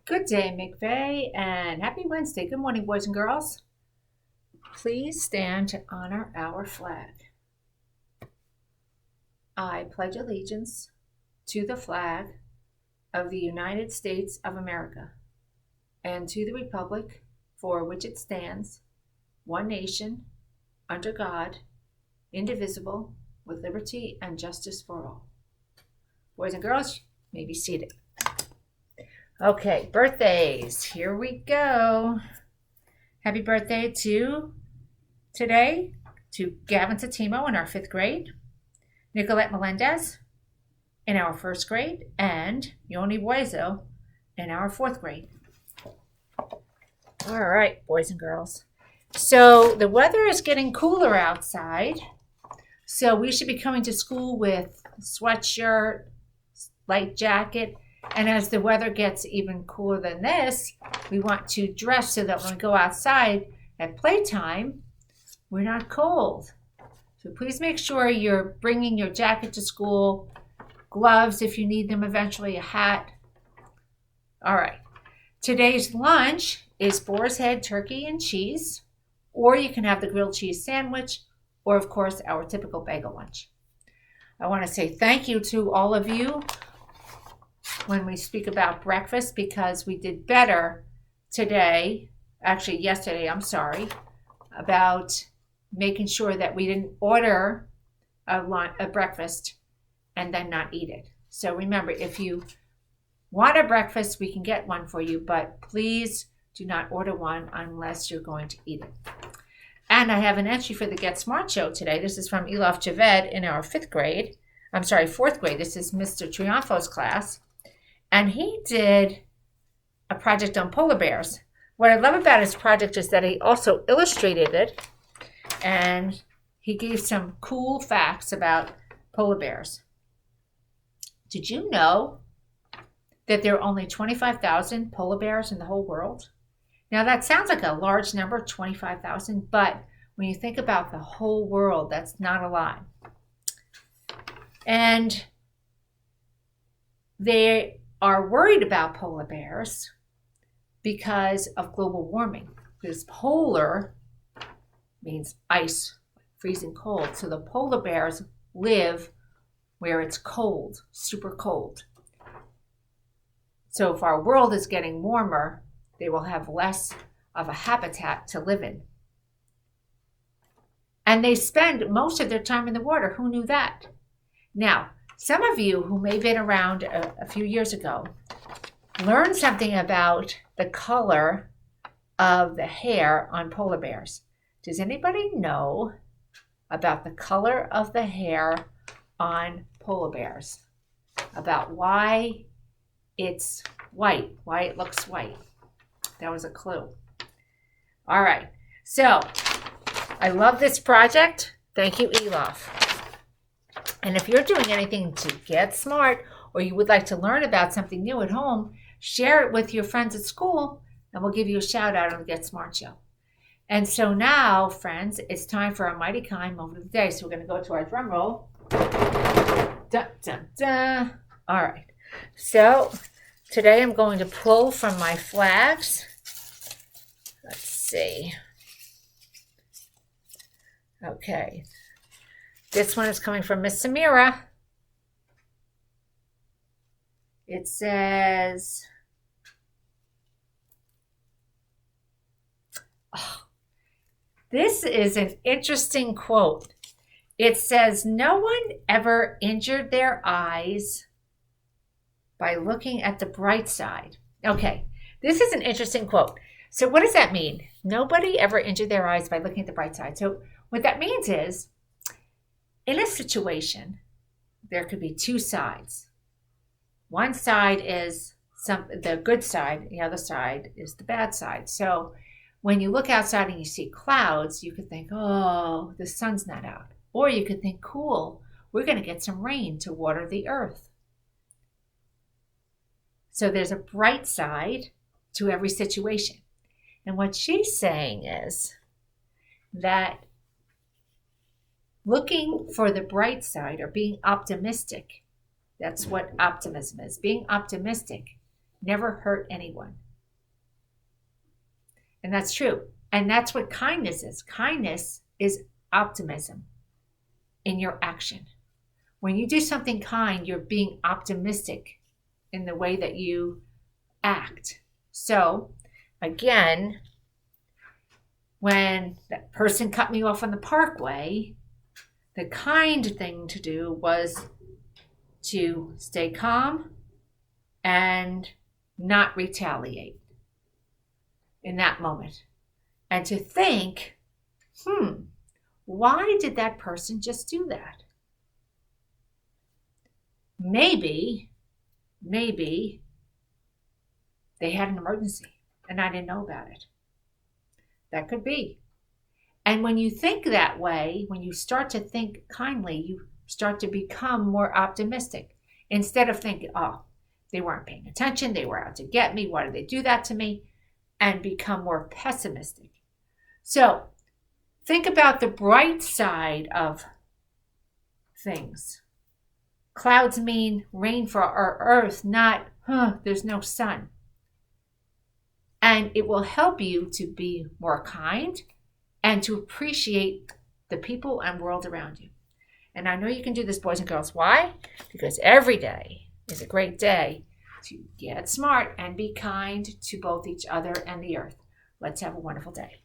Good day, McVeigh, and happy Wednesday. Good morning, boys and girls. Please stand to honor our flag. I pledge allegiance to the flag of the United States of America and to the republic for which it stands, one nation, under God, indivisible, with liberty and justice for all. Boys and girls, you may be seated. Okay, birthdays. Here we go. Happy birthday to today to Gavin Satimo in our fifth grade, Nicolette Melendez in our first grade, and Yoni Buezo in our fourth grade. All right, boys and girls. So the weather is getting cooler outside, so we should be coming to school with sweatshirt, light jacket, and as the weather gets even cooler than this, we want to dress so that when we go outside at playtime, we're not cold. So please make sure you're bringing your jacket to school, gloves if you need them eventually, a hat. All right. Today's lunch is boar's head turkey and cheese, or you can have the grilled cheese sandwich, or of course our typical bagel lunch. I want to say thank you to all of you when we speak about breakfast because we did better today, actually yesterday, I'm sorry, about making sure that we didn't order a breakfast and then not eat it. So remember, if you want a breakfast, we can get one for you, but please do not order one unless you're going to eat it. And I have an entry for the Get Smart show today. This is from Elof Javed in our fourth grade. This is Mr. Triunfo's class. And he did a project on polar bears. What I love about his project is that he also illustrated it and he gave some cool facts about polar bears. Did you know that there are only 25,000 polar bears in the whole world? Now that sounds like a large number, 25,000, but when you think about the whole world, that's not a lot. And they are worried about polar bears because of global warming. Because polar means ice, freezing cold. So the polar bears live where it's cold, super cold. So if our world is getting warmer, they will have less of a habitat to live in. And they spend most of their time in the water. Who knew that? Now, some of you who may have been around a few years ago learned something about the color of the hair on polar bears. Does anybody know about the color of the hair on polar bears? About why it's white, why it looks white? That was a clue. All right, so I love this project. Thank you, Elof. And if you're doing anything to get smart or you would like to learn about something new at home, share it with your friends at school and we'll give you a shout out on the Get Smart show. And so now, friends, it's time for our Mighty Kind moment of the day. So we're going to go to our drum roll. Dun, dun, dun. All right. So today I'm going to pull from my flags. Let's see. Okay. This one is coming from Miss Samira. It says, this is an interesting quote. It says, no one ever injured their eyes by looking at the bright side. Okay, this is an interesting quote. So what does that mean? Nobody ever injured their eyes by looking at the bright side. So what that means is, in a situation, there could be two sides. One side is the good side, the other side is the bad side. So when you look outside and you see clouds, you could think, oh, the sun's not out. Or you could think, cool, we're going to get some rain to water the earth. So there's a bright side to every situation. And what she's saying is that looking for the bright side or being optimistic, that's what optimism is. Being optimistic never hurt anyone. And that's true. And that's what kindness is. Kindness is optimism in your action. When you do something kind, you're being optimistic in the way that you act. So, again, when that person cut me off on the parkway, the kind thing to do was to stay calm and not retaliate in that moment. And to think, why did that person just do that? Maybe they had an emergency and I didn't know about it. That could be. And when you think that way, when you start to think kindly, you start to become more optimistic. Instead of thinking, oh, they weren't paying attention, they were out to get me, why did they do that to me? And become more pessimistic. So think about the bright side of things. Clouds mean rain for our earth, not, there's no sun. And it will help you to be more kind and to appreciate the people and world around you. And I know you can do this, boys and girls. Why? Because every day is a great day to get smart and be kind to both each other and the earth. Let's have a wonderful day.